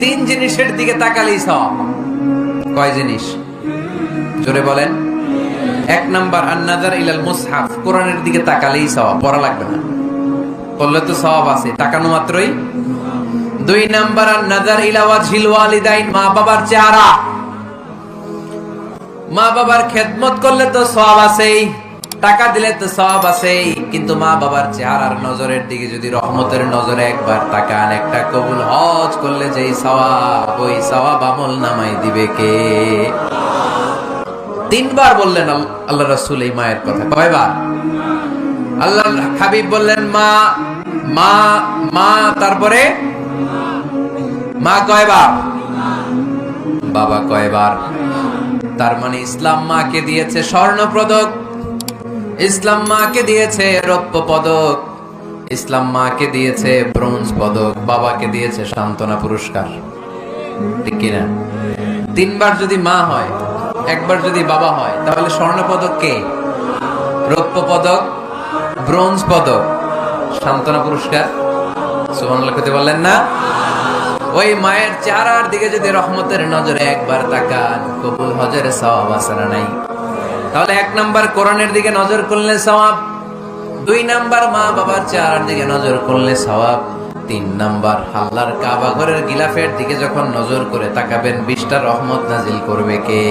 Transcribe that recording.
তিন জিনিসের দিকে তাকালেই সওয়াব। কয় জিনিস? জোরে বলেন। এক নাম্বার আন-নাযার ইলাল মুসহাফ, কোরআনের দিকে তাকালেই সওয়াব, পড়া লাগবে না, পড়লে তো সওয়াব আছে, তাকানো মাত্রই। দুই নাম্বার আন-নাযার ইলা ওয়াজহিল ওয়ালিদাইন, মা বাবার চেহারা, মা বাবার খেদমত করলে তো সওয়াব আছেই, টাকা দিলে তো সওয়াব আছেই, কিন্তু মা বাবার চেহারার নজরের দিকে যদি রহমতের নজরে একবার তাকান, একটা কবুল হজ করলে যেই সওয়াব, ওই সওয়াব আমল নামাই দিবে কে? তিনবার বললেন আল্লাহ রাসূল এই মায়ের কথা। কয়বার? আল্লাহর হাবিব বললেন মা মা মা, তারপরে মা কয়বার? বাবা কয়বার? তার মানে ইসলাম মাকে দিয়েছে স্বর্ণ পদক, ইসলাম মাকে দিয়েছে রৌপ্য পদক, ইসলাম মাকে দিয়েছে ব্রোঞ্জ পদক, বাবাকে দিয়েছে সান্ত্বনা পুরস্কার। ঠিক কিনা? তিনবার যদি মা হয়, একবার যদি বাবা হয়, তাহলে স্বর্ণ পদক কে? রৌপ্য পদক, ব্রোঞ্জ পদক, সান্ত্বনা পুরস্কার। সুবহানাল্লাহ কইতে বললেন না? ওই মায়ের চেহারার দিকে যদি রহমতের নজরে একবার তাকান, কবুল হজের সওয়াব আছে না নাই? তাহলে এক নাম্বার কোরআনের দিকে নজর করলে সওয়াব, দুই নাম্বার মা বাবার চেহারার দিকে নজর করলে সওয়াব, তিন নাম্বার আল্লাহর কাবা ঘরের গিলাফের দিকে যখন নজর করে তাকাবেন, 20টা রহমত নাজিল করবে কে?